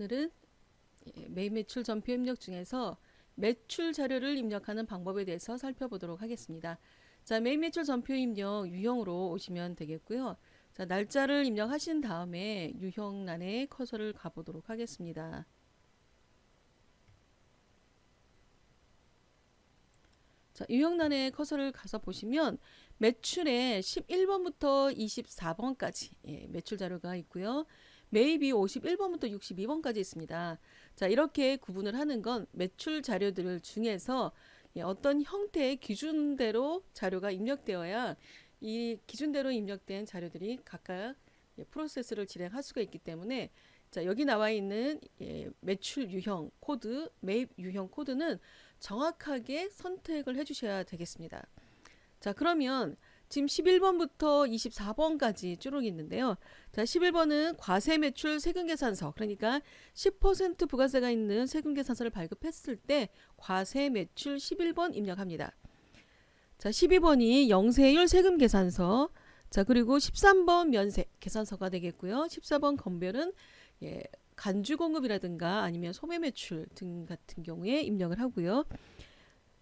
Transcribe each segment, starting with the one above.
오늘은 매입 매출 전표 입력 중에서 매출 자료를 입력하는 방법에 대해서 살펴보도록 하겠습니다. 자, 매입 매출 전표 입력 유형으로 오시면 되겠고요. 자, 날짜를 입력하신 다음에 유형란에 커서를 가보도록 하겠습니다. 자, 유형란에 커서를 가서 보시면 매출에 11번부터 24번까지 매출 자료가 있고요. 매입이 51번부터 62번까지 있습니다. 자, 이렇게 구분을 하는 건 매출 자료들 중에서 어떤 형태의 기준대로 자료가 입력되어야 이 기준대로 입력된 자료들이 각각 프로세스를 진행할 수가 있기 때문에, 자, 여기 나와 있는 매출 유형 코드, 매입 유형 코드는 정확하게 선택을 해주셔야 되겠습니다. 자, 그러면 지금 11번부터 24번까지 쭉 있는데요. 자, 11번은 과세 매출 세금계산서, 그러니까 10% 부가세가 있는 세금계산서를 발급했을 때 과세 매출 11번 입력합니다. 자, 12번이 영세율 세금계산서, 자, 그리고 13번 면세 계산서가 되겠고요. 14번 건별은 간주공급이라든가 아니면 소매매출 등 같은 경우에 입력을 하고요.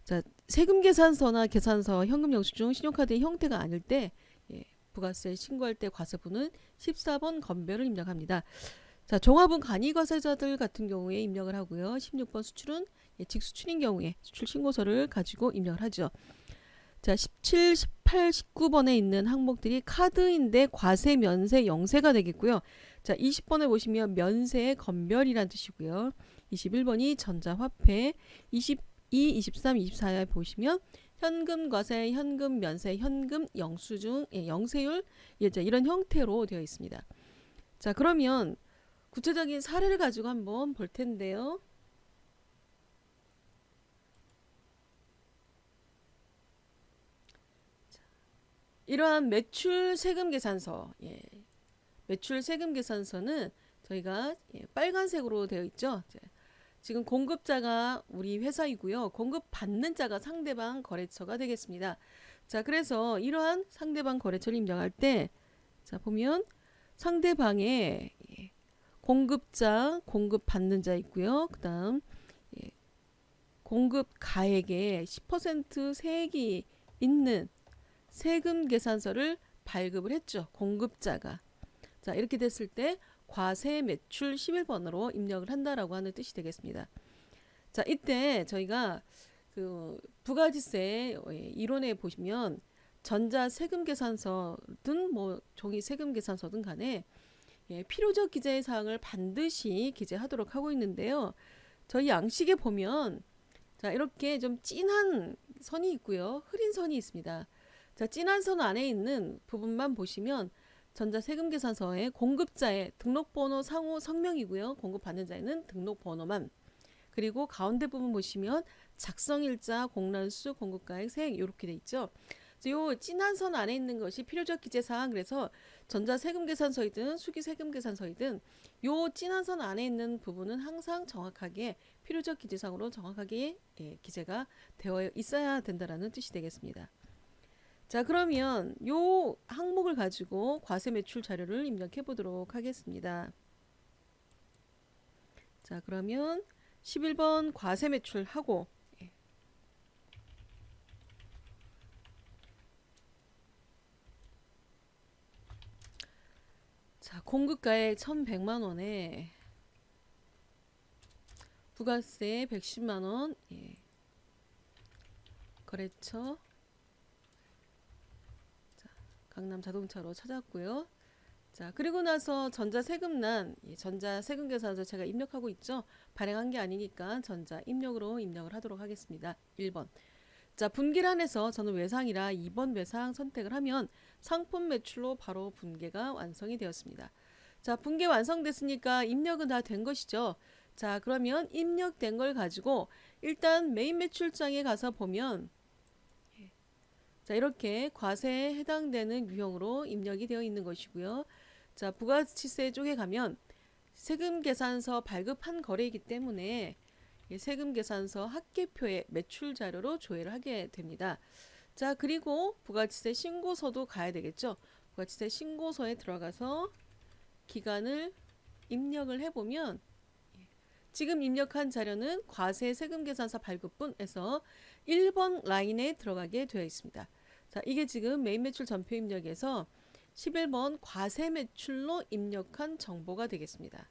자, 세금계산서나 계산서, 현금영수증, 신용카드의 형태가 아닐 때 부가세 신고할 때 과세분은 14번 건별을 입력합니다. 자, 종합은 간이과세자들 같은 경우에 입력을 하고요. 16번 수출은 직수출인 경우에 수출 신고서를 가지고 입력을 하죠. 자, 17, 18, 19번에 있는 항목들이 카드인데 과세, 면세, 영세가 되겠고요. 자, 20번에 보시면 면세의 건별이란 뜻이고요. 21번이 전자화폐, 22, 23, 24에 보시면 현금 과세, 현금 면세, 현금 영수증, 영세율 이런 형태로 되어 있습니다. 자, 그러면 구체적인 사례를 가지고 한번 볼 텐데요. 이러한 매출 세금 계산서, 매출 세금 계산서는 저희가 빨간색으로 되어 있죠. 지금 공급자가 우리 회사이고요. 공급받는 자가 상대방 거래처가 되겠습니다. 자, 그래서 이러한 상대방 거래처를 입력할 때, 자, 보면 상대방의 공급자, 공급받는 자 있고요. 그 다음 공급가액에 10% 세액이 있는 세금 계산서를 발급을 했죠. 공급자가. 자, 이렇게 됐을 때 과세 매출 11번으로 입력을 한다라고 하는 뜻이 되겠습니다. 자, 이때 저희가 그 부가지세 이론에 보시면 전자 세금 계산서든 뭐 종이 세금 계산서든 간에 필요적 기재 사항을 반드시 기재하도록 하고 있는데요. 저희 양식에 보면 자, 이렇게 좀 진한 선이 있고요. 흐린 선이 있습니다. 자, 진한 선 안에 있는 부분만 보시면 전자세금계산서의 공급자의 등록번호 상호 성명이고요. 공급받는 자에는 등록번호만. 그리고 가운데 부분 보시면 작성일자, 공란수, 공급가액, 세액 이렇게 돼 있죠. 요 진한 선 안에 있는 것이 필요적 기재사항. 그래서 전자세금계산서이든 수기세금계산서이든 요 진한 선 안에 있는 부분은 항상 정확하게 필요적 기재사항으로 정확하게 기재가 되어 있어야 된다라는 뜻이 되겠습니다. 자, 그러면 요 항목을 가지고 과세 매출 자료를 입력해 보도록 하겠습니다. 자, 그러면 11번 과세 매출 하고 자, 공급가액 1,100만원에 부가세 110만원, 거래처 강남 자동차로 찾았고요. 자, 그리고 나서 전자세금란, 전자세금계산서 제가 입력하고 있죠. 발행한 게 아니니까 전자 입력으로 입력을 하도록 하겠습니다. 1번. 자, 분기란에서 저는 외상이라 2번 외상 선택을 하면 상품 매출로 바로 분계가 완성이 되었습니다. 자, 분계 완성됐으니까 입력은 다 된 것이죠. 자, 그러면 입력된 걸 가지고 일단 메인 매출장에 가서 보면 자, 이렇게 과세에 해당되는 유형으로 입력이 되어 있는 것이고요. 자, 부가치세 쪽에 가면 세금계산서 발급한 거래이기 때문에 세금계산서 합계표의 매출 자료로 조회를 하게 됩니다. 자, 그리고 부가치세 신고서도 가야 되겠죠. 부가치세 신고서에 들어가서 기간을 입력을 해보면 지금 입력한 자료는 과세 세금 계산서 발급분에서 1번 라인에 들어가게 되어 있습니다. 자, 이게 지금 메인 매출 전표 입력에서 11번 과세 매출로 입력한 정보가 되겠습니다.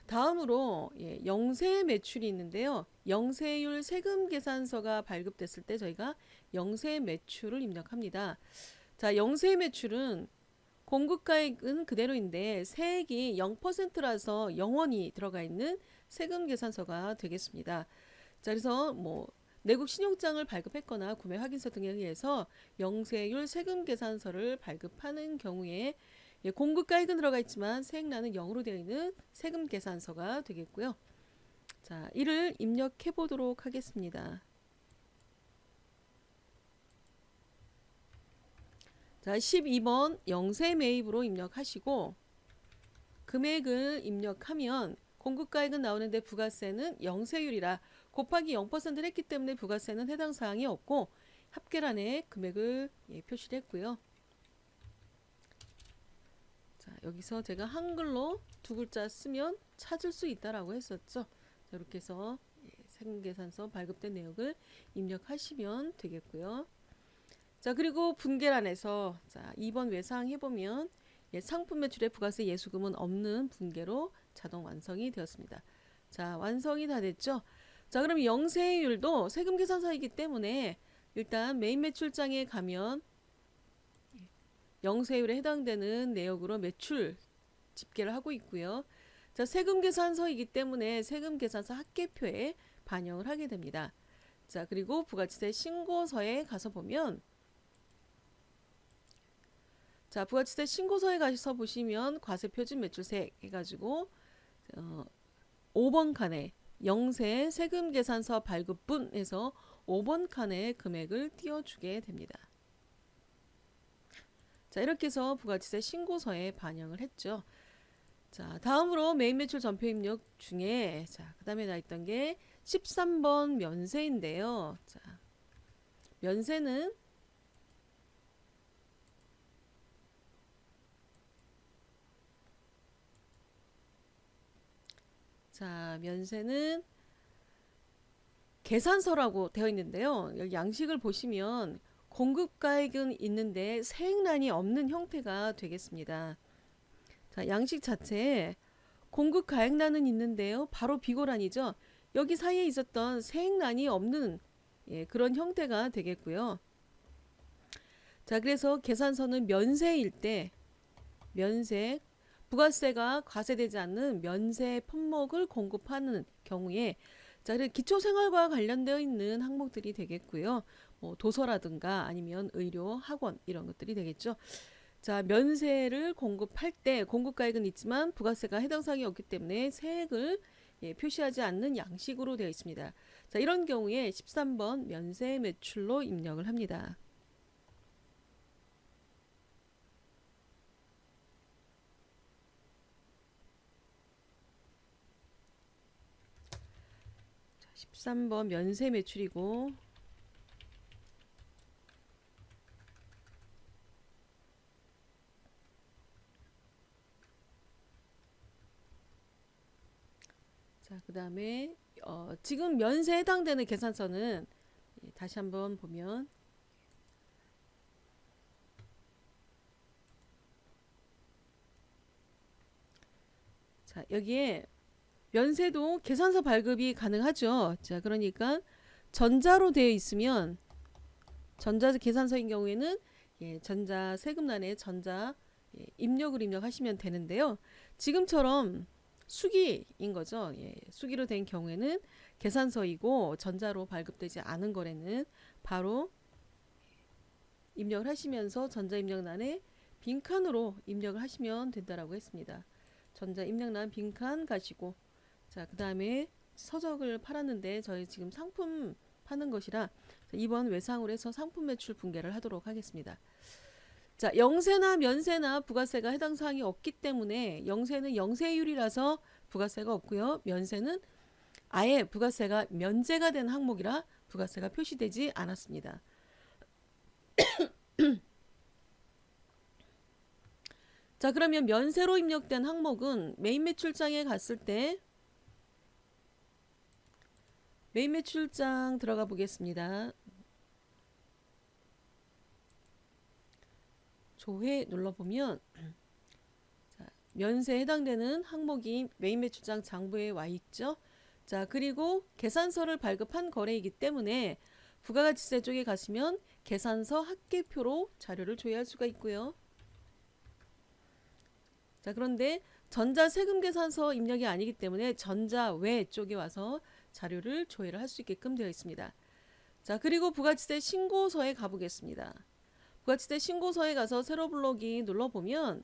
다음으로 영세 매출이 있는데요. 영세율 세금 계산서가 발급됐을 때 저희가 영세 매출을 입력합니다. 자, 영세 매출은 공급가액은 그대로인데 세액이 0%라서 영원히 들어가 있는 세금 계산서가 되겠습니다. 자, 그래서 내국 신용장을 발급했거나 구매 확인서 등에 의해서 영세율 세금 계산서를 발급하는 경우에 공급가액은 들어가 있지만 세액란은 0으로 되어 있는 세금 계산서가 되겠고요. 자, 이를 입력해 보도록 하겠습니다. 자, 12번 영세 매입으로 입력하시고 금액을 입력하면 공급가액은 나오는데 부가세는 영세율이라 곱하기 0%를 했기 때문에 부가세는 해당 사항이 없고 합계란에 금액을 표시를 했고요. 자, 여기서 제가 한글로 두 글자 쓰면 찾을 수 있다라고 했었죠. 자, 이렇게 해서 세금계산서 발급된 내역을 입력하시면 되겠고요. 자, 그리고 분계란에서 자, 2번 외상 해보면 상품 매출에 부가세 예수금은 없는 분계로 자동 완성이 되었습니다. 자, 완성이 다 됐죠. 자, 그럼 영세율도 세금 계산서이기 때문에 일단 메인 매출장에 가면 영세율에 해당되는 내역으로 매출 집계를 하고 있고요. 자, 세금 계산서이기 때문에 세금 계산서 합계표에 반영을 하게 됩니다. 자, 그리고 부가치세 신고서에 가서 보면 자, 부가치세 신고서에 가서 보시면 과세표준 매출세액 해가지고 5번 칸에 영세 세금 계산서 발급분에서 5번 칸에 금액을 띄워주게 됩니다. 자, 이렇게 해서 부가치세 신고서에 반영을 했죠. 자, 다음으로 메인 매출 전표 입력 중에 자, 그 다음에 나 있던 게 13번 면세인데요. 자, 면세는 계산서라고 되어 있는데요. 여기 양식을 보시면 공급가액은 있는데 세액란이 없는 형태가 되겠습니다. 자, 양식 자체에 공급가액란은 있는데요. 바로 비고란이죠. 여기 사이에 있었던 세액란이 없는 그런 형태가 되겠고요. 자, 그래서 계산서는 면세일 때 면세 부가세가 과세되지 않는 면세 품목을 공급하는 경우에 자, 기초생활과 관련되어 있는 항목들이 되겠고요. 도서라든가 아니면 의료, 학원 이런 것들이 되겠죠. 자, 면세를 공급할 때 공급가액은 있지만 부가세가 해당 사항이 없기 때문에 세액을 표시하지 않는 양식으로 되어 있습니다. 자, 이런 경우에 13번 면세 매출로 입력을 합니다. 자, 13번 면세 매출이고 자, 그 다음에 지금 면세에 해당되는 계산서는 다시 한번 보면 자, 여기에 면세도 계산서 발급이 가능하죠. 자, 그러니까 전자로 되어 있으면 전자 계산서인 경우에는 전자 세금란에 전자 입력을 입력하시면 되는데요. 지금처럼 수기인 거죠. 수기로 된 경우에는 계산서이고 전자로 발급되지 않은 거래는 바로 입력을 하시면서 전자 입력란에 빈칸으로 입력을 하시면 된다라고 했습니다. 전자 입력란 빈칸 가시고 자, 그 다음에 서적을 팔았는데 저희 지금 상품 파는 것이라 이번 외상으로 해서 상품 매출 분계를 하도록 하겠습니다. 자, 영세나 면세나 부가세가 해당 사항이 없기 때문에 영세는 영세율이라서 부가세가 없고요. 면세는 아예 부가세가 면제가 된 항목이라 부가세가 표시되지 않았습니다. 자, 그러면 면세로 입력된 항목은 메인 매출장에 갔을 때 메인 매출장 들어가 보겠습니다. 조회 눌러보면 자, 면세에 해당되는 항목이 메인 매출장 장부에 와 있죠. 자, 그리고 계산서를 발급한 거래이기 때문에 부가가치세 쪽에 가시면 계산서 합계표로 자료를 조회할 수가 있고요. 자, 그런데 전자세금계산서 입력이 아니기 때문에 전자외 쪽에 와서 자료를 조회를 할 수 있게끔 되어 있습니다. 자, 그리고 부가치세 신고서에 가보겠습니다. 부가치세 신고서에 가서 세로 블록이 눌러보면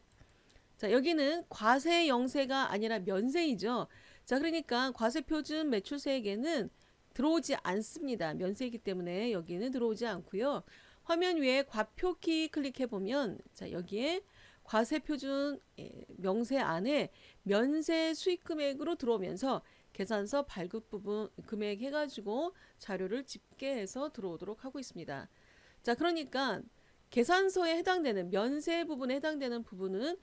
자, 여기는 과세 영세가 아니라 면세이죠. 자, 그러니까 과세표준 매출세에게는 들어오지 않습니다. 면세이기 때문에 여기는 들어오지 않고요. 화면 위에 과표키 클릭해보면 자, 여기에 과세표준 명세 안에 면세 수익금액으로 들어오면서 계산서 발급 부분 금액 해가지고 자료를 집계해서 들어오도록 하고 있습니다. 자, 그러니까 계산서에 해당되는 면세 부분에 해당되는 부분은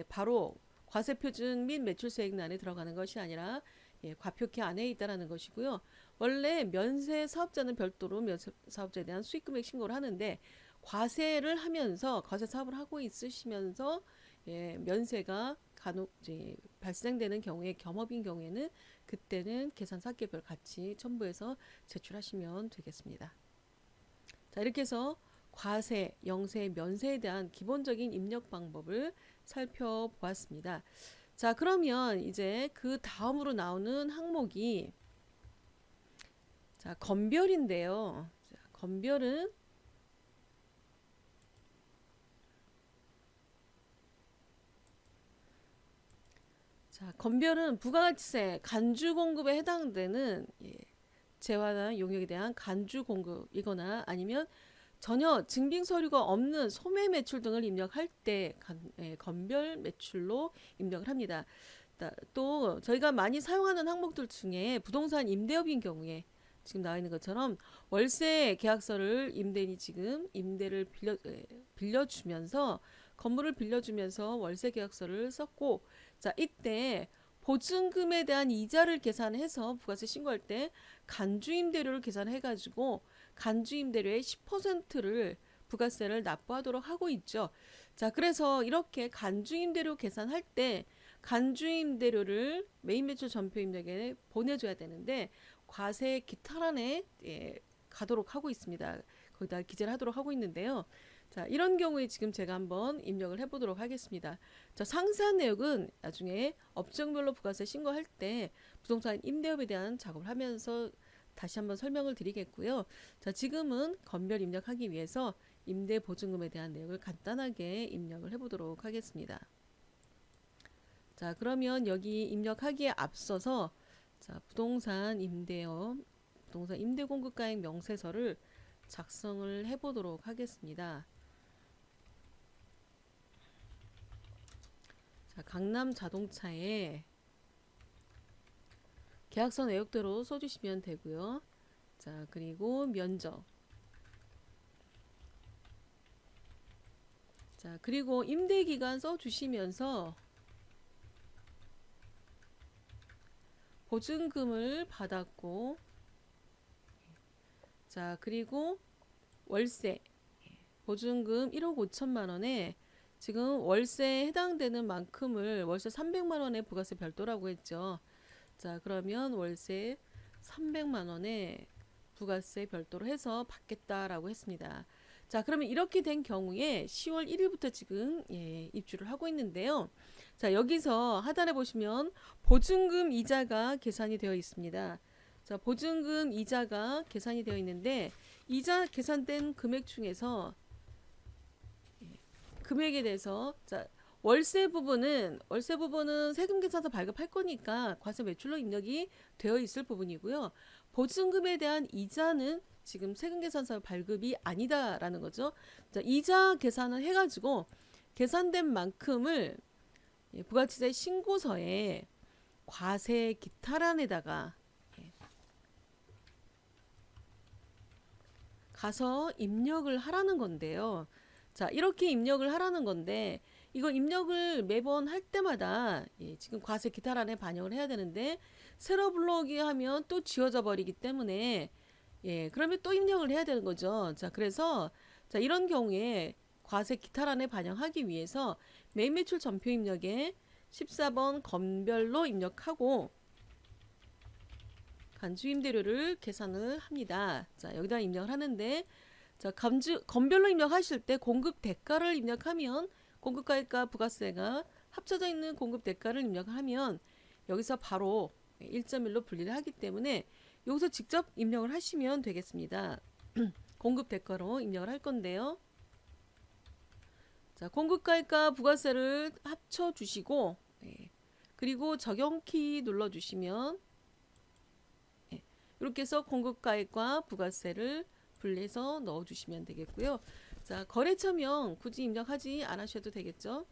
바로 과세표준 및 매출세액란에 들어가는 것이 아니라 과표키 안에 있다라는 것이고요. 원래 면세 사업자는 별도로 면세 사업자에 대한 수익금액 신고를 하는데 과세를 하면서 과세 사업을 하고 있으시면서 면세가 간혹 이제 발생되는 경우에 겸업인 경우에는 그때는 계산서 합계별 같이 첨부해서 제출하시면 되겠습니다. 자, 이렇게 해서 과세, 영세, 면세에 대한 기본적인 입력 방법을 살펴보았습니다. 자, 그러면 이제 그 다음으로 나오는 항목이 자, 건별인데요. 자, 건별은 자, 건별은 부가가치세 간주 공급에 해당되는 재화나 용역에 대한 간주 공급이거나 아니면 전혀 증빙 서류가 없는 소매 매출 등을 입력할 때 건별 매출로 입력을 합니다. 또 저희가 많이 사용하는 항목들 중에 부동산 임대업인 경우에 지금 나와 있는 것처럼 월세 계약서를 임대인이 지금 임대를 빌려주면서 건물을 빌려주면서 월세 계약서를 썼고 자, 이때 보증금에 대한 이자를 계산해서 부가세 신고할 때 간주임대료를 계산해가지고 간주임대료의 10%를 부가세를 납부하도록 하고 있죠. 자, 그래서 이렇게 간주임대료 계산할 때 간주임대료를 메인 매출 전표 입력에 보내줘야 되는데 과세 기타란에 가도록 하고 있습니다. 거기다 기재를 하도록 하고 있는데요. 자, 이런 경우에 지금 제가 한번 입력을 해보도록 하겠습니다. 자, 상세한 내용은 나중에 업종별로 부가세 신고할 때 부동산 임대업에 대한 작업을 하면서 다시 한번 설명을 드리겠고요. 자, 지금은 건별 입력하기 위해서 임대 보증금에 대한 내용을 간단하게 입력을 해보도록 하겠습니다. 자, 그러면 여기 입력하기에 앞서서 자, 부동산 임대업, 부동산 임대공급가액 명세서를 작성을 해보도록 하겠습니다. 자, 강남자동차에 계약서 내역대로 써주시면 되고요. 자, 그리고 면적. 자, 그리고 임대기간 써주시면서 보증금을 받았고, 자, 그리고 월세. 보증금 1억 5천만 원에 지금 월세에 해당되는 만큼을 월세 300만 원의 부가세 별도라고 했죠. 자, 그러면 월세 300만 원에 부가세 별도로 해서 받겠다라고 했습니다. 자, 그러면 이렇게 된 경우에 10월 1일부터 지금 입주를 하고 있는데요. 자, 여기서 하단에 보시면 보증금 이자가 계산이 되어 있습니다. 자, 보증금 이자가 계산이 되어 있는데 이자 계산된 금액 중에서 금액에 대해서 자, 월세 부분은 세금계산서 발급할 거니까 과세 매출로 입력이 되어 있을 부분이고요. 보증금에 대한 이자는 지금 세금계산서 발급이 아니다라는 거죠. 자, 이자 계산을 해가지고 계산된 만큼을 부가치세 신고서에 과세 기타란에다가 가서 입력을 하라는 건데요. 자, 이렇게 입력을 하라는 건데 이거 입력을 매번 할 때마다 지금 과세 기타란에 반영을 해야 되는데 새로 불러오기 하면 또 지워져 버리기 때문에 그러면 또 입력을 해야 되는 거죠. 자, 그래서 자, 이런 경우에 과세 기타란에 반영하기 위해서 메인 매출 전표 입력에 14번 건별로 입력하고 간주 임대료를 계산을 합니다. 자, 여기다 입력을 하는데 자, 건별로 입력하실 때 공급 대가를 입력하면 공급가액과 부가세가 합쳐져 있는 공급 대가를 입력하면 여기서 바로 1.1로 분리를 하기 때문에 여기서 직접 입력을 하시면 되겠습니다. 공급 대가로 입력을 할 건데요. 자, 공급가액과 부가세를 합쳐 주시고 그리고 적용키 눌러 주시면 이렇게 해서 공급가액과 부가세를 분리해서 넣어 주시면 되겠고요. 자, 거래처명 굳이 입력하지 않으셔도 되겠죠.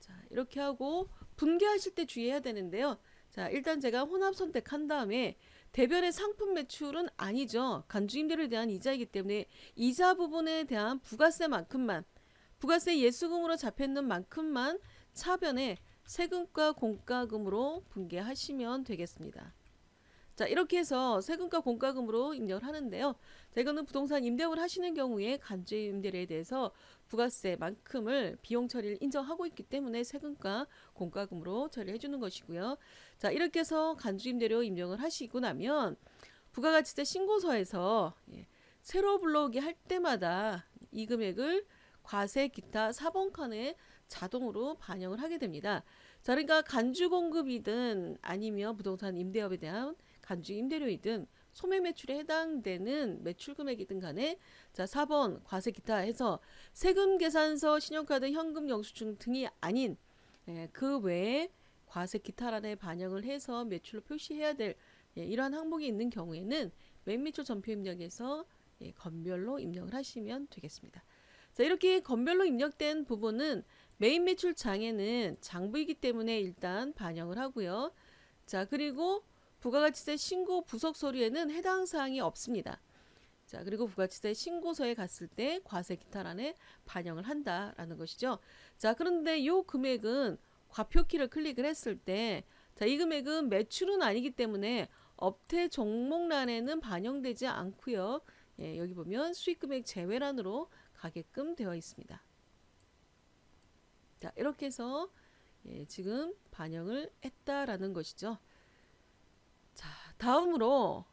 자, 이렇게 하고 분개하실 때 주의해야 되는데요. 자, 일단 제가 혼합 선택한 다음에 대별의 상품 매출은 아니죠. 간주임대료에 대한 이자이기 때문에 이자 부분에 대한 부가세만큼만 부가세 예수금으로 잡혀있는 만큼만 차변에 세금과 공과금으로 분개하시면 되겠습니다. 자, 이렇게 해서 세금과 공과금으로 입력을 하는데요. 자, 이거는 부동산 임대업을 하시는 경우에 간주임대료에 대해서 부가세만큼을 비용 처리를 인정하고 있기 때문에 세금과 공과금으로 처리해 주는 것이고요. 자, 이렇게 해서 간주임대료 입력을 하시고 나면 부가가치세 신고서에서 새로 불러오기 할 때마다 이 금액을 과세 기타 4번 칸에 자동으로 반영을 하게 됩니다. 자, 그러니까 간주 공급이든 아니면 부동산 임대업에 대한 간주 임대료이든 소매 매출에 해당되는 매출 금액이든 간에 자, 4번 과세 기타 해서 세금 계산서, 신용카드, 현금 영수증 등이 아닌 그 외에 과세 기타란에 반영을 해서 매출로 표시해야 될 이러한 항목이 있는 경우에는 메인 매출 전표 입력에서 건별로 입력을 하시면 되겠습니다. 자, 이렇게 건별로 입력된 부분은 메인 매출 장에는 장부이기 때문에 일단 반영을 하고요. 자, 그리고 부가가치세 신고 부속 서류에는 해당 사항이 없습니다. 자, 그리고 부가가치세 신고서에 갔을 때 과세 기타란에 반영을 한다라는 것이죠. 자, 그런데 이 금액은 과표키를 클릭을 했을 때 자, 이 금액은 매출은 아니기 때문에 업태 종목란에는 반영되지 않고요. 여기 보면 수익금액 제외란으로 가게끔 되어 있습니다. 자, 이렇게 해서 지금 반영을 했다라는 것이죠. 자, 다음으로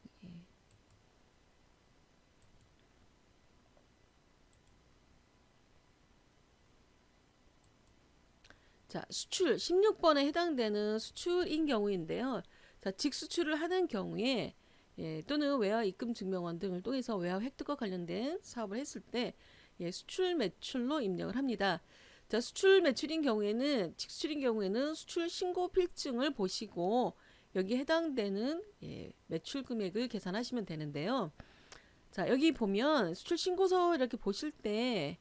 자, 수출 16번에 해당되는 수출인 경우인데요. 자, 직수출을 하는 경우에 또는 외화 입금 증명원 등을 통해서 외화 획득과 관련된 사업을 했을 때 수출 매출로 입력을 합니다. 자, 수출 매출인 경우에는 직수출인 경우에는 수출 신고 필증을 보시고 여기 해당되는 매출 금액을 계산하시면 되는데요. 자, 여기 보면 수출 신고서 이렇게 보실 때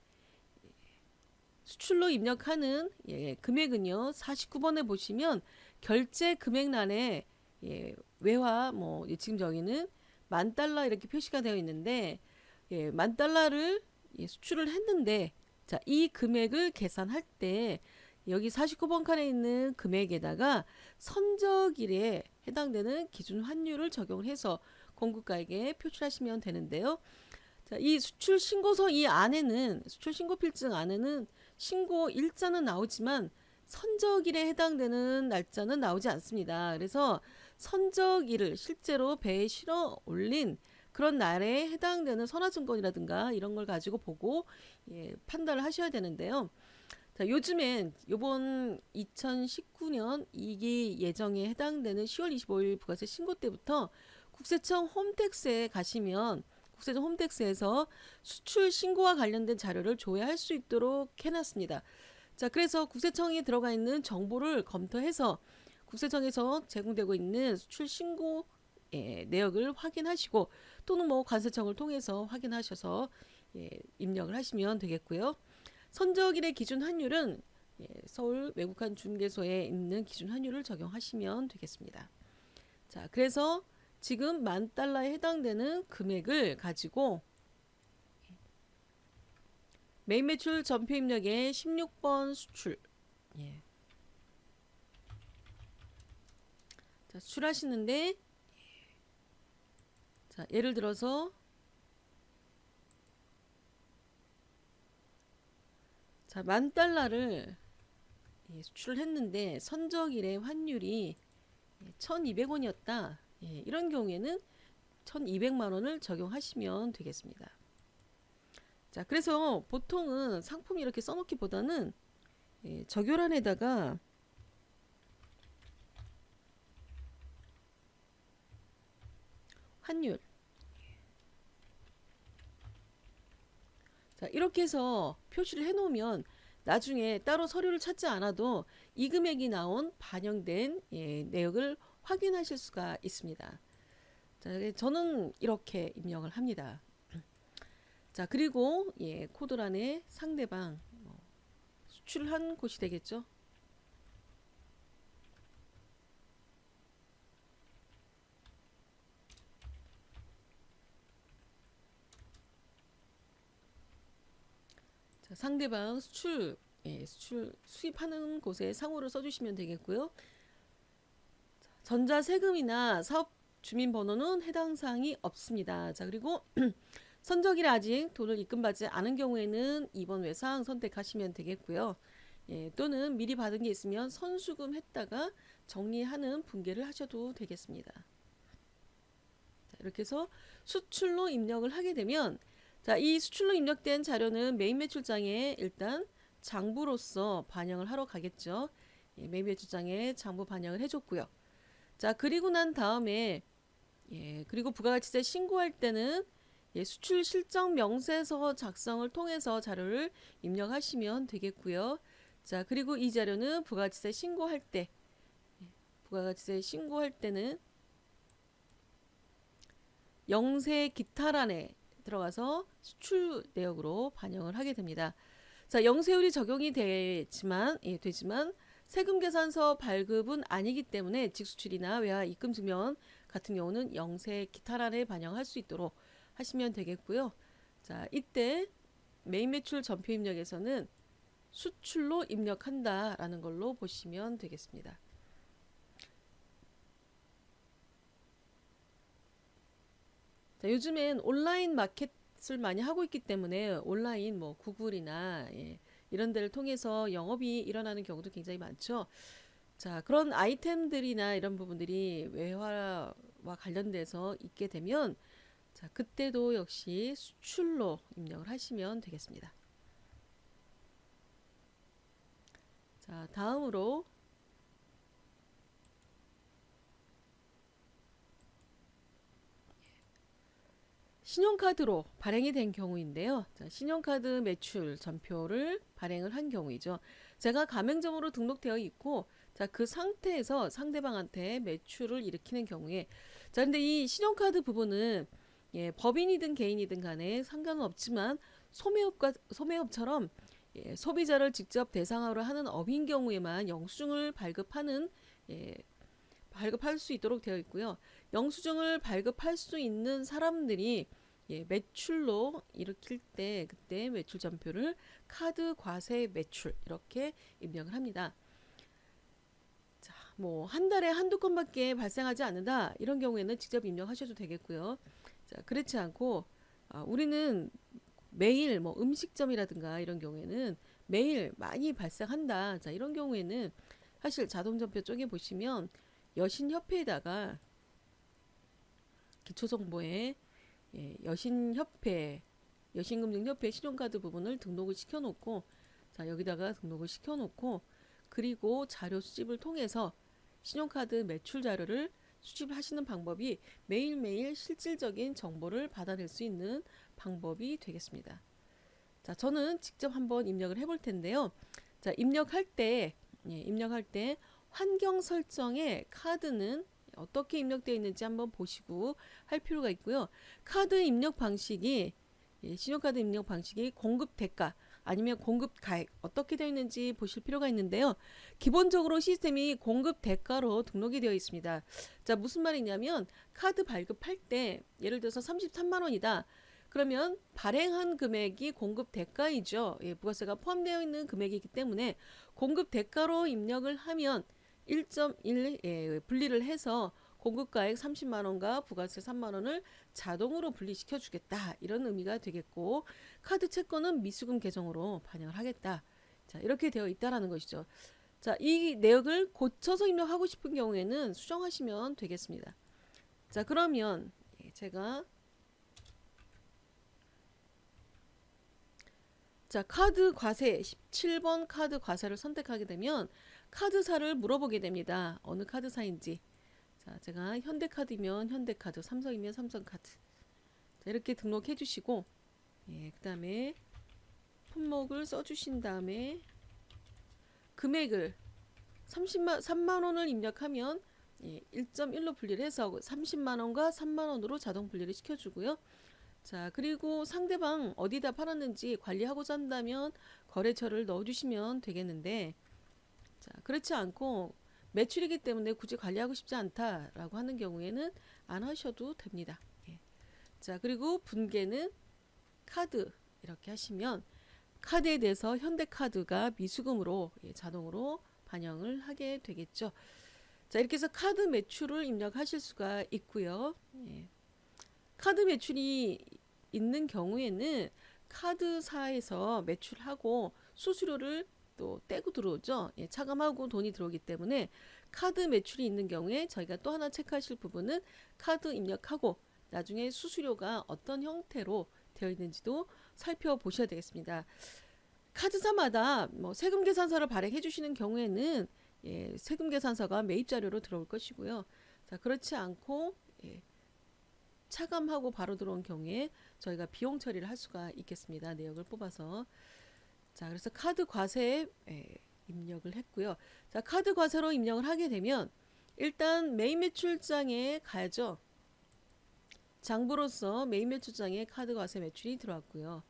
수출로 입력하는 금액은요. 49번에 보시면 결제 금액란에 외화 지금 여기는 $10,000 이렇게 표시가 되어 있는데 $10,000를 수출을 했는데 자, 이 금액을 계산할 때 여기 49번 칸에 있는 금액에다가 선적일에 해당되는 기준 환율을 적용을 해서 공급가액에 표출하시면 되는데요. 자, 이 수출 신고서 이 안에는 수출 신고 필증 안에는 신고 일자는 나오지만 선적일에 해당되는 날짜는 나오지 않습니다. 그래서 선적일을 실제로 배에 실어 올린 그런 날에 해당되는 선화증권이라든가 이런 걸 가지고 보고 판단을 하셔야 되는데요. 자, 요즘엔 요번 2019년 2기 예정에 해당되는 10월 25일 부가세 신고 때부터 국세청 홈택스에 가시면 국세청 홈택스에서 수출 신고와 관련된 자료를 조회할 수 있도록 해놨습니다. 자, 그래서 국세청에 들어가 있는 정보를 검토해서 국세청에서 제공되고 있는 수출 신고 내역을 확인하시고 또는 관세청을 통해서 확인하셔서 입력을 하시면 되겠고요. 선적일의 기준 환율은 서울 외국한 중개소에 있는 기준 환율을 적용하시면 되겠습니다. 자, 그래서 지금 $10,000에 해당되는 금액을 가지고 메인 매출 전표 입력의 16번 수출. 예. 자, 수출하시는데, 자, 예를 들어서, 자, $10,000를 예, 수출을 했는데, 선적일의 환율이 1,200원이었다. 예, 이런 경우에는 1,200만 원을 적용하시면 되겠습니다. 자, 그래서 보통은 상품 이렇게 써놓기보다는 예, 적요란에다가 환율. 자, 이렇게 해서 표시를 해 놓으면 나중에 따로 서류를 찾지 않아도 이 금액이 나온 반영된 예, 내역을 확인하실 수가 있습니다. 자, 저는 이렇게 입력을 합니다. 자, 그리고 예, 코드란에 상대방 수출한 곳이 되겠죠. 자, 상대방 수출, 예, 수출 수입하는 곳에 상호를 써주시면 되겠고요. 전자세금이나 사업 주민번호는 해당 사항이 없습니다. 자, 그리고 선적일에 아직 돈을 입금받지 않은 경우에는 2번 외상 선택하시면 되겠고요. 예, 또는 미리 받은 게 있으면 선수금 했다가 정리하는 분개를 하셔도 되겠습니다. 자, 이렇게 해서 수출로 입력을 하게 되면 자, 이 수출로 입력된 자료는 메인 매출장에 일단 장부로서 반영을 하러 가겠죠. 예, 메인 매출장에 장부 반영을 해줬고요. 자, 그리고 난 다음에 예, 그리고 부가가치세 신고할 때는 예, 수출 실적 명세서 작성을 통해서 자료를 입력하시면 되겠고요. 자, 그리고 이 자료는 부가가치세 신고할 때, 예, 부가가치세 신고할 때는 영세 기타란에 들어가서 수출 내역으로 반영을 하게 됩니다. 자, 영세율이 적용이 되지만 세금계산서 발급은 아니기 때문에 직수출이나 외화 입금 증명 같은 경우는 영세 기타란에 반영할 수 있도록 하시면 되겠고요. 자, 이때 메인 매출 전표 입력에서는 수출로 입력한다라는 걸로 보시면 되겠습니다. 자, 요즘엔 온라인 마켓을 많이 하고 있기 때문에 온라인 뭐 구글이나 예, 이런 데를 통해서 영업이 일어나는 경우도 굉장히 많죠. 자, 그런 아이템들이나 이런 부분들이 외화와 관련돼서 있게 되면 자, 그때도 역시 수출로 입력을 하시면 되겠습니다. 자, 다음으로 신용카드로 발행이 된 경우인데요. 자, 신용카드 매출 전표를 발행을 한 경우이죠. 제가 가맹점으로 등록되어 있고 자, 그 상태에서 상대방한테 매출을 일으키는 경우에 자, 근데 이 신용카드 부분은 예, 법인이든 개인이든 간에 상관은 없지만 소매업처럼 예, 소비자를 직접 대상으로 하는 업인 경우에만 영수증을 발급하는 예, 발급할 수 있도록 되어 있고요. 영수증을 발급할 수 있는 사람들이 예, 매출로 일으킬 때 그때 매출 전표를 카드 과세 매출 이렇게 입력을 합니다. 자, 뭐 한 달에 한두 건밖에 발생하지 않는다 이런 경우에는 직접 입력하셔도 되겠고요. 자, 그렇지 않고 우리는 매일 뭐 음식점이라든가 이런 경우에는 매일 많이 발생한다. 자, 이런 경우에는 사실 자동전표 쪽에 보시면 여신협회에다가 기초정보에 예, 여신금융협회 신용카드 부분을 등록을 시켜놓고 자, 여기다가 등록을 시켜놓고 그리고 자료 수집을 통해서 신용카드 매출 자료를 수집하시는 방법이 매일매일 실질적인 정보를 받아낼 수 있는 방법이 되겠습니다. 자, 저는 직접 한번 입력을 해볼 텐데요. 자, 입력할 때 환경 설정에 카드는 어떻게 입력되어 있는지 한번 보시고 할 필요가 있고요. 카드 입력 방식이 신용카드 입력 방식이 공급 대가 아니면 공급 가액 어떻게 되어 있는지 보실 필요가 있는데요. 기본적으로 시스템이 공급 대가로 등록이 되어 있습니다. 자, 무슨 말이냐면 카드 발급할 때 예를 들어서 33만 원이다. 그러면 발행한 금액이 공급 대가이죠. 예, 부가세가 포함되어 있는 금액이기 때문에 공급 대가로 입력을 하면 1.1 예, 분리를 해서 공급가액 30만 원과 부가세 3만 원을 자동으로 분리시켜 주겠다. 이런 의미가 되겠고 카드 채권은 미수금 계정으로 반영을 하겠다. 자, 이렇게 되어 있다라는 것이죠. 자, 이 내역을 고쳐서 입력하고 싶은 경우에는 수정하시면 되겠습니다. 자, 그러면 제가 자, 카드 과세 17번 카드 과세를 선택하게 되면 카드사를 물어보게 됩니다. 어느 카드사인지. 자, 제가 현대카드이면 현대카드, 삼성이면 삼성카드. 자, 이렇게 등록해 주시고 예, 그다음에 품목을 써 주신 다음에 금액을 3만 원을 입력하면 예, 1.1로 분리를 해서 30만 원과 3만 원으로 자동 분리를 시켜 주고요. 자, 그리고 상대방 어디다 팔았는지 관리하고자 한다면 거래처를 넣어주시면 되겠는데, 자, 그렇지 않고 매출이기 때문에 굳이 관리하고 싶지 않다라고 하는 경우에는 안 하셔도 됩니다. 예. 자, 그리고 분계는 카드 이렇게 하시면 카드에 대해서 현대카드가 미수금으로 예, 자동으로 반영을 하게 되겠죠. 자, 이렇게 해서 카드 매출을 입력하실 수가 있고요. 예. 카드 매출이 있는 경우에는 카드사에서 매출하고 수수료를 또 떼고 들어오죠. 예, 차감하고 돈이 들어오기 때문에 카드 매출이 있는 경우에 저희가 또 하나 체크하실 부분은 카드 입력하고 나중에 수수료가 어떤 형태로 되어 있는지도 살펴보셔야 되겠습니다. 카드사마다 뭐 세금 계산서를 발행해 주시는 경우에는 예, 세금 계산서가 매입 자료로 들어올 것이고요. 자, 그렇지 않고 예, 차감하고 바로 들어온 경우에 저희가 비용 처리를 할 수가 있겠습니다. 내역을 뽑아서. 자, 그래서 카드 과세에 입력을 했고요. 자, 카드 과세로 입력을 하게 되면 일단 매입 매출장에 가야죠. 장부로서 매입 매출장에 카드 과세 매출이 들어왔고요.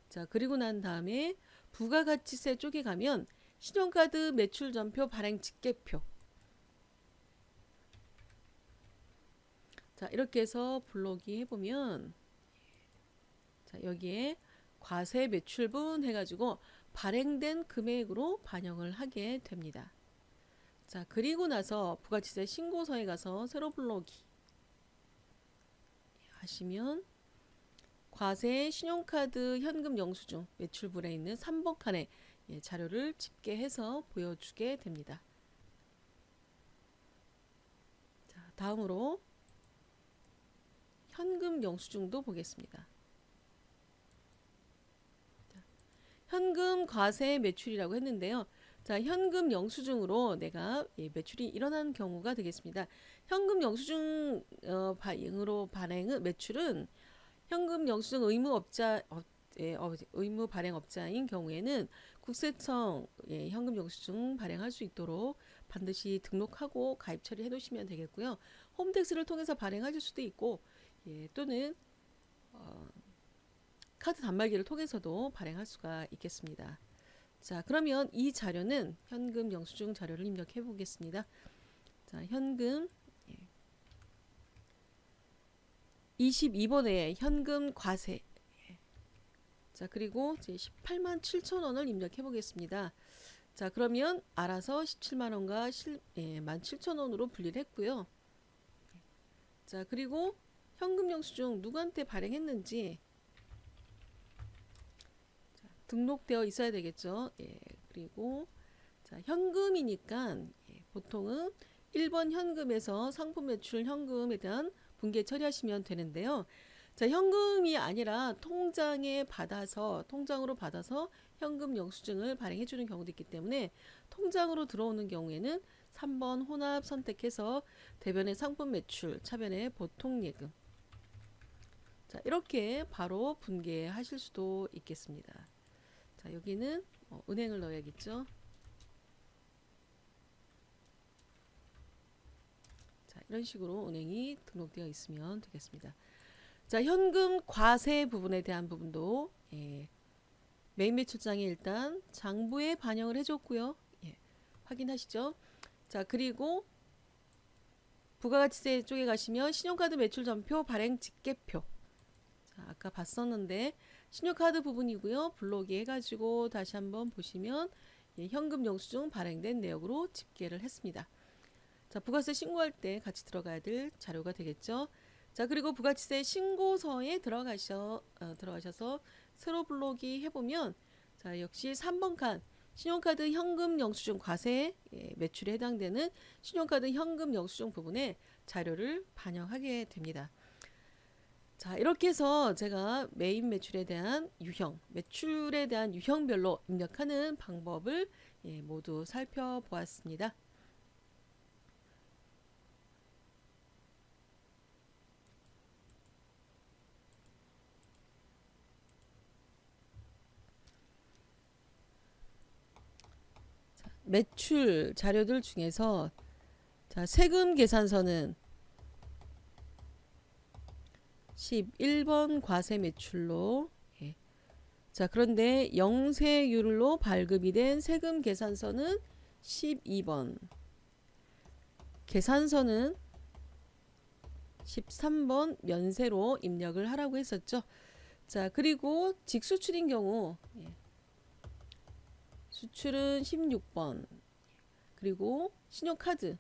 자, 그리고 난 다음에 부가가치세 쪽에 가면 신용카드 매출 전표 발행 집계표. 자, 이렇게 해서 블록이 해보면 자, 여기에 과세 매출분 해가지고 발행된 금액으로 반영을 하게 됩니다. 자, 그리고 나서 부가치세 신고서에 가서 세로 블록이 하시면 과세 신용카드 현금 영수증 매출분에 있는 3번 칸에 예, 자료를 집계해서 보여주게 됩니다. 자, 다음으로 현금 영수증도 보겠습니다. 자, 현금 과세 매출이라고 했는데요. 자, 현금 영수증으로 내가 예, 매출이 일어난 경우가 되겠습니다. 현금 영수증으로 발행은 매출은 현금 영수증 의무업자 의무 발행업자인 경우에는 국세청 예, 현금 영수증 발행할 수 있도록 반드시 등록하고 가입 처리해 놓으시면 되겠고요. 홈택스를 통해서 발행하실 수도 있고 예, 또는 카드 단말기를 통해서도 발행할 수가 있겠습니다. 자, 그러면 이 자료는 현금 영수증 자료를 입력해 보겠습니다. 자, 현금 22번에 현금 과세. 자, 그리고 이제 18만 7천 원을 입력해 보겠습니다. 자, 그러면 알아서 17만 원과 1만 7천 원으로 분리를 했고요. 자, 그리고 현금 영수증 누구한테 발행했는지 자, 등록되어 있어야 되겠죠. 예, 그리고 자, 현금이니까 예, 보통은 1번 현금에서 상품 매출 현금에 대한 분계 처리하시면 되는데요. 자, 현금이 아니라 통장으로 받아서 현금 영수증을 발행해 주는 경우도 있기 때문에 통장으로 들어오는 경우에는 3번 혼합 선택해서 대변의 상품 매출, 차변의 보통 예금. 자, 이렇게 바로 분계하실 수도 있겠습니다. 자, 여기는 은행을 넣어야겠죠. 자, 이런 식으로 은행이 등록되어 있으면 되겠습니다. 자, 현금 과세 부분에 대한 부분도 예, 매입 매출장에 일단 장부에 반영을 해줬고요. 예, 확인하시죠. 자, 그리고 부가가치세 쪽에 가시면 신용카드 매출 전표 발행 집계표. 자, 아까 봤었는데 신용카드 부분이고요. 블록이 해가지고 다시 한번 보시면 예, 현금 영수증 발행된 내역으로 집계를 했습니다. 자, 부가세 신고할 때 같이 들어가야 될 자료가 되겠죠. 자, 그리고 부가세 신고서에 들어가셔서 세로 블록이 해보면 자, 역시 3번 칸 신용카드 현금 영수증 과세 예, 매출에 해당되는 신용카드 현금 영수증 부분에 자료를 반영하게 됩니다. 자, 이렇게 해서 제가 메인 매출에 대한 유형, 매출에 대한 유형별로 입력하는 방법을 예, 모두 살펴보았습니다. 매출 자료들 중에서 자, 세금 계산서는 11번 과세 매출로 예. 자, 그런데 영세율로 발급이 된 세금 계산서는 12번, 계산서는 13번 면세로 입력을 하라고 했었죠. 자, 그리고 직수출인 경우 예. 수출은 16번, 그리고 신용카드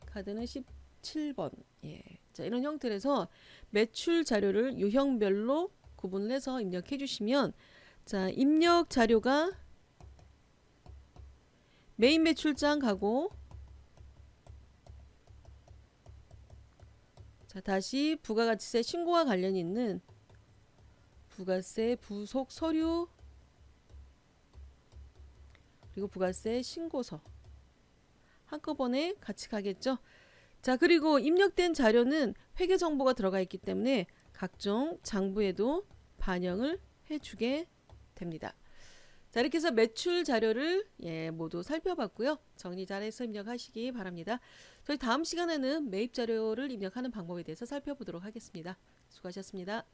카드는 17번. 예. 자, 이런 형태에서 매출 자료를 유형별로 구분을 해서 입력해 주시면 자, 입력 자료가 메인 매출장 가고 자, 다시 부가가치세 신고와 관련 있는 부가세 부속 서류 그리고 부가세 신고서 한꺼번에 같이 가겠죠. 자, 그리고 입력된 자료는 회계 정보가 들어가 있기 때문에 각종 장부에도 반영을 해주게 됩니다. 자, 이렇게 해서 매출 자료를 예, 모두 살펴봤고요. 정리 잘해서 입력하시기 바랍니다. 저희 다음 시간에는 매입 자료를 입력하는 방법에 대해서 살펴보도록 하겠습니다. 수고하셨습니다.